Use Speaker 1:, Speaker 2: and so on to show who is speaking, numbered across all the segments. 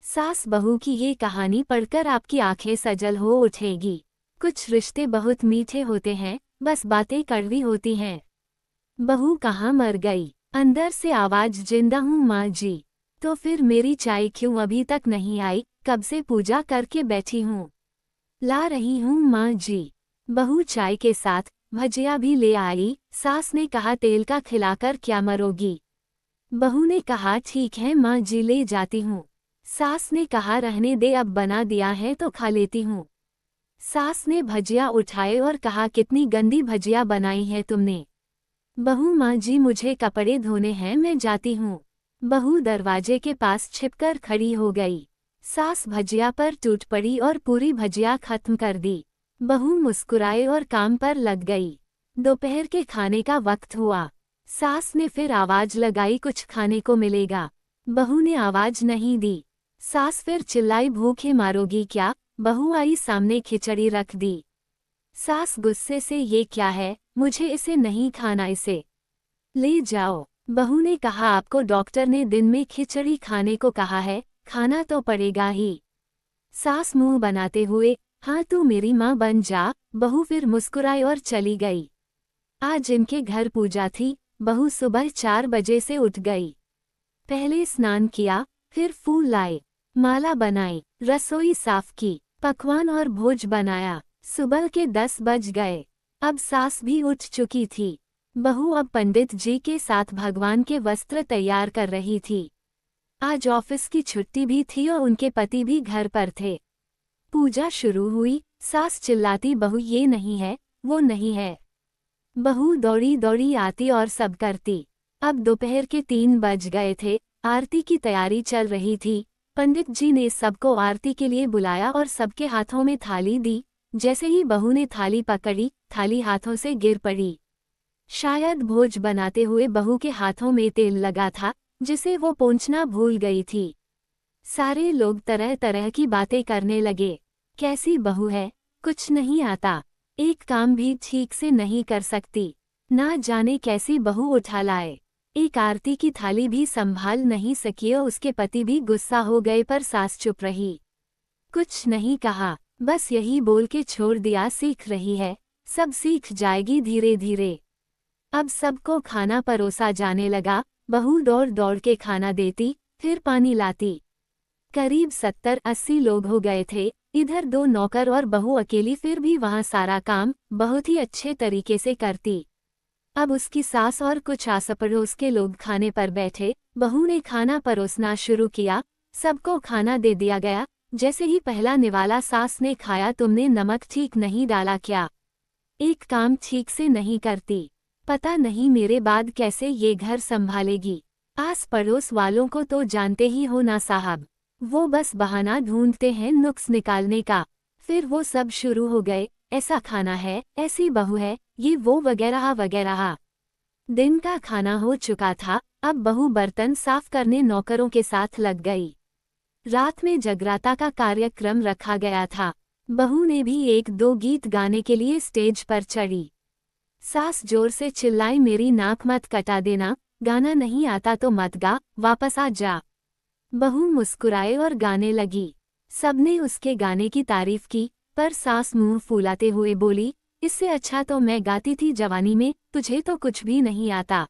Speaker 1: सास बहू की ये कहानी पढ़कर आपकी आंखें सजल हो उठेगी। कुछ रिश्ते बहुत मीठे होते हैं, बस बातें कड़वी होती हैं। बहू कहाँ मर गई? अंदर से आवाज, जिंदा हूँ माँ जी। तो फिर मेरी चाय क्यों अभी तक नहीं आई? कब से पूजा करके बैठी हूँ, ला रही हूँ माँ जी। बहू चाय के साथ भजिया भी ले आई। सास ने कहा, तेल का खिलाकर क्या मरोगी? बहू ने कहा, ठीक है माँ जी, ले जाती हूँ। सास ने कहा, रहने दे, अब बना दिया है तो खा लेती हूँ। सास ने भजिया उठाए और कहा, कितनी गंदी भजिया बनाई है तुमने। बहू, माँ जी मुझे कपड़े धोने हैं, मैं जाती हूँ। बहू दरवाजे के पास छिपकर खड़ी हो गई। सास भजिया पर टूट पड़ी और पूरी भजिया खत्म कर दी। बहू मुस्कुराए और काम पर लग गई। दोपहर के खाने का वक्त हुआ। सास ने फिर आवाज लगाई, कुछ खाने को मिलेगा? बहू ने आवाज नहीं दी। सास फिर चिल्लाई, भूखे मारोगी क्या? बहू आई सामने, खिचड़ी रख दी। सास गुस्से से, ये क्या है? मुझे इसे नहीं खाना, इसे ले जाओ। बहू ने कहा, आपको डॉक्टर ने दिन में खिचड़ी खाने को कहा है, खाना तो पड़ेगा ही। सास मुंह बनाते हुए, हाँ तू मेरी माँ बन जा। बहू फिर मुस्कुराई और चली गई। आज इनके घर पूजा थी। बहू सुबह 4 बजे से उठ गई। पहले स्नान किया, फिर फूल लाए, माला बनाई, रसोई साफ की, पकवान और भोज बनाया। सुबह के 10 बज गए। अब सास भी उठ चुकी थी। बहू अब पंडित जी के साथ भगवान के वस्त्र तैयार कर रही थी। आज ऑफिस की छुट्टी भी थी और उनके पति भी घर पर थे। पूजा शुरू हुई। सास चिल्लाती, बहू ये नहीं है, वो नहीं है। बहू दौड़ी दौड़ी आती और सब करती। अब दोपहर के 3 बज गए थे। आरती की तैयारी चल रही थी। पंडित जी ने सबको आरती के लिए बुलाया और सबके हाथों में थाली दी। जैसे ही बहू ने थाली पकड़ी, थाली हाथों से गिर पड़ी। शायद भोज बनाते हुए बहू के हाथों में तेल लगा था, जिसे वो पोंछना भूल गई थी। सारे लोग तरह तरह की बातें करने लगे। कैसी बहू है, कुछ नहीं आता, एक काम भी ठीक से नहीं कर सकती, ना जाने कैसी बहू उठा लाए। एक आरती की थाली भी संभाल नहीं सकी और उसके पति भी गुस्सा हो गए, पर सास चुप रही, कुछ नहीं कहा, बस यही बोल के छोड़ दिया, सीख रही है, सब सीख जाएगी धीरे धीरे। अब सबको खाना परोसा जाने लगा। बहू दौड़ दौड़ के खाना देती, फिर पानी लाती। करीब 70-80 लोग हो गए थे। इधर 2 नौकर और बहू अकेली, फिर भी वहाँ सारा काम बहुत ही अच्छे तरीके से करती। अब उसकी सास और कुछ आस पड़ोस के लोग खाने पर बैठे। बहू ने खाना परोसना शुरू किया। सबको खाना दे दिया गया। जैसे ही पहला निवाला सास ने खाया, तुमने नमक ठीक नहीं डाला क्या? एक काम ठीक से नहीं करती, पता नहीं मेरे बाद कैसे ये घर संभालेगी। आस पड़ोस वालों को तो जानते ही हो ना साहब, वो बस बहाना ढूंढते हैं नुक्स निकालने का। फिर वो सब शुरू हो गए, ऐसा खाना है, ऐसी बहू है, ये वो वगैरह वगैरह। दिन का खाना हो चुका था। अब बहू बर्तन साफ करने नौकरों के साथ लग गई। रात में जगराता का कार्यक्रम रखा गया था। बहू ने भी 1-2 गीत गाने के लिए स्टेज पर चढ़ी। सास जोर से चिल्लाई, मेरी नाक मत कटा देना, गाना नहीं आता तो मत गा, वापस आ जा। बहू मुस्कुराए और गाने लगी। सबने उसके गाने की तारीफ की, पर सास मुंह फुलाते हुए बोली, इससे अच्छा तो मैं गाती थी जवानी में, तुझे तो कुछ भी नहीं आता।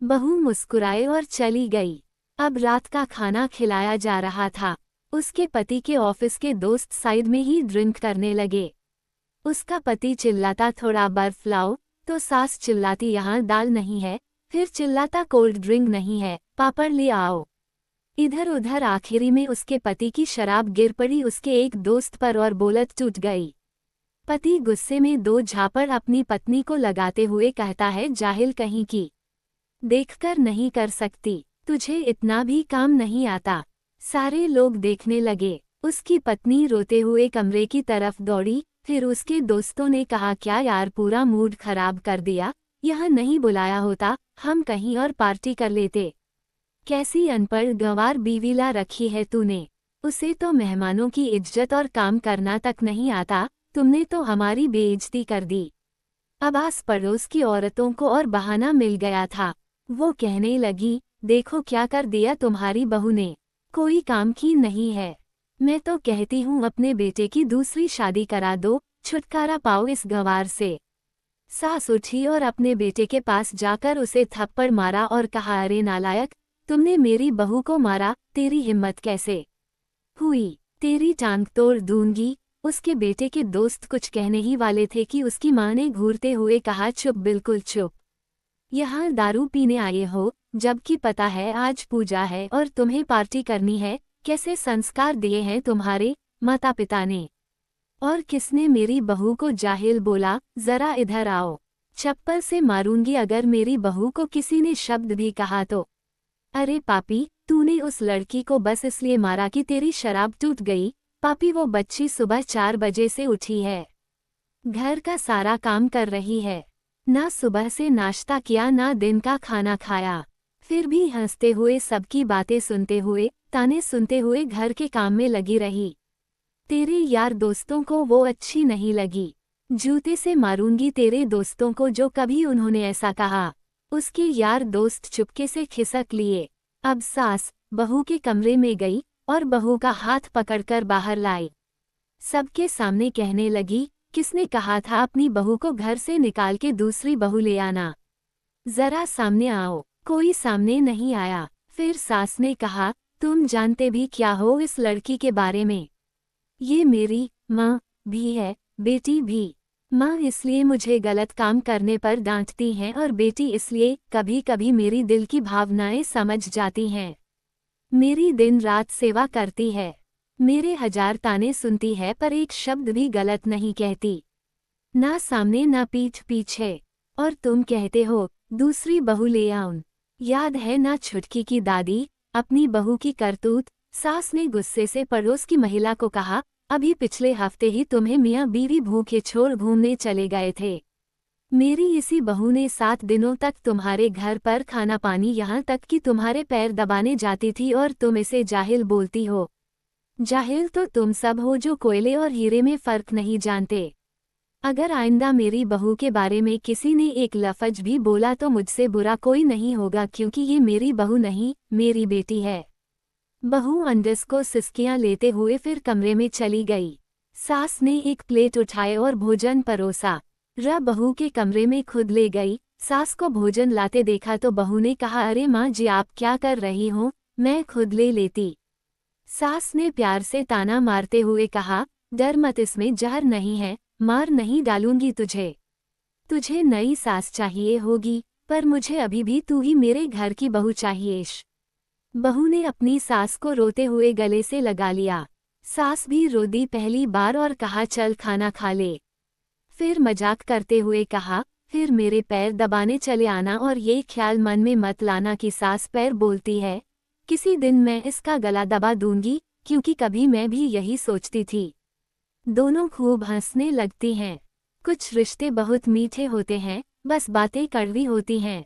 Speaker 1: बहू मुस्कुराए और चली गई। अब रात का खाना खिलाया जा रहा था। उसके पति के ऑफिस के दोस्त साइड में ही ड्रिंक करने लगे। उसका पति चिल्लाता, थोड़ा बर्फ लाओ, तो सास चिल्लाती, यहाँ दाल नहीं है, फिर चिल्लाता, कोल्ड ड्रिंक नहीं है, पापड़ ले आओ। इधर उधर आखिरी में उसके पति की शराब गिर पड़ी उसके एक दोस्त पर और बोलत टूट गई। पति गुस्से में 2 झापड़ अपनी पत्नी को लगाते हुए कहता है, जाहिल कहीं की, देखकर नहीं कर सकती, तुझे इतना भी काम नहीं आता। सारे लोग देखने लगे। उसकी पत्नी रोते हुए कमरे की तरफ दौड़ी। फिर उसके दोस्तों ने कहा, क्या यार, पूरा मूड खराब कर दिया, यह नहीं बुलाया होता, हम कहीं और पार्टी कर लेते। कैसी अनपढ़ गंवार बीवी ला रखी है तूने, उसे तो मेहमानों की इज्जत और काम करना तक नहीं आता, तुमने तो हमारी बेइज्जती कर दी। अब आस पड़ोस की औरतों को और बहाना मिल गया था। वो कहने लगी, देखो क्या कर दिया तुम्हारी बहू ने, कोई काम की नहीं है। मैं तो कहती हूँ अपने बेटे की दूसरी शादी करा दो, छुटकारा पाओ इस गंवार से। सास उठी और अपने बेटे के पास जाकर उसे थप्पड़ मारा और कहा, अरे नालायक, तुमने मेरी बहू को मारा, तेरी हिम्मत कैसे हुई, तेरी टांग तोड़ दूंगी। उसके बेटे के दोस्त कुछ कहने ही वाले थे कि उसकी माँ ने घूरते हुए कहा, चुप, बिल्कुल चुप। यहाँ दारू पीने आए हो, जबकि पता है आज पूजा है और तुम्हें पार्टी करनी है। कैसे संस्कार दिए हैं तुम्हारे माता पिता ने? और किसने मेरी बहू को जाहिल बोला? जरा इधर आओ, चप्पल से मारूंगी अगर मेरी बहू को किसी ने शब्द भी कहा तो। अरे पापी, तूने उस लड़की को बस इसलिए मारा कि तेरी शराब टूट गई। पापी, वो बच्ची सुबह 4 बजे से उठी है, घर का सारा काम कर रही है, ना सुबह से नाश्ता किया ना दिन का खाना खाया, फिर भी हंसते हुए सबकी बातें सुनते हुए, ताने सुनते हुए घर के काम में लगी रही। तेरे यार दोस्तों को वो अच्छी नहीं लगी। जूते से मारूंगी तेरे दोस्तों को जो कभी उन्होंने ऐसा कहा। उसके यार दोस्त चुपके से खिसक लिए। अब सास बहू के कमरे में गई और बहू का हाथ पकड़कर बाहर लाई। सबके सामने कहने लगी, किसने कहा था अपनी बहू को घर से निकाल के दूसरी बहू ले आना? जरा सामने आओ। कोई सामने नहीं आया। फिर सास ने कहा, तुम जानते भी क्या हो इस लड़की के बारे में? ये मेरी माँ भी है, बेटी भी। माँ इसलिए मुझे गलत काम करने पर डांटती हैं और बेटी इसलिए कभी कभी मेरी दिल की भावनाएं समझ जाती हैं। मेरी दिन रात सेवा करती है, मेरे 1000 ताने सुनती है पर एक शब्द भी गलत नहीं कहती, ना सामने ना पीठ पीछे। और तुम कहते हो दूसरी बहू ले आऊं? याद है ना छुटकी की दादी, अपनी बहू की करतूत? सास ने गुस्से से पड़ोस की महिला को कहा, अभी पिछले हफ्ते ही तुम्हें मियाँ बीवी भूखे छोड़ घूमने चले गए थे। मेरी इसी बहू ने 7 दिनों तक तुम्हारे घर पर खाना पानी, यहाँ तक कि तुम्हारे पैर दबाने जाती थी और तुम इसे जाहिल बोलती हो। जाहिल तो तुम सब हो जो कोयले और हीरे में फर्क नहीं जानते। अगर आइंदा मेरी बहू के बारे में किसी ने एक लफ्ज भी बोला तो मुझसे बुरा कोई नहीं होगा, क्योंकि ये मेरी बहू नहीं, मेरी बेटी है। बहू अंडस को सिसकियां लेते हुए फिर कमरे में चली गई। सास ने एक प्लेट उठाए और भोजन परोसा। बहू के कमरे में खुद ले गई। सास को भोजन लाते देखा तो बहू ने कहा, अरे माँ जी आप क्या कर रही हो, मैं खुद ले लेती। सास ने प्यार से ताना मारते हुए कहा, डर मत, इसमें जहर नहीं है, मार नहीं डालूंगी तुझे। तुझे नई सास चाहिए होगी, पर मुझे अभी भी तू ही मेरे घर की बहू चाहिए। बहू ने अपनी सास को रोते हुए गले से लगा लिया। सास भी रो दी पहली बार और कहा, चल खाना खा ले। फिर मजाक करते हुए कहा, फिर मेरे पैर दबाने चले आना और ये ख्याल मन में मत लाना कि सास पैर बोलती है। किसी दिन मैं इसका गला दबा दूंगी, क्योंकि कभी मैं भी यही सोचती थी। दोनों खूब हंसने लगती हैं। कुछ रिश्ते बहुत मीठे होते हैं, बस बातें कड़वी होती हैं।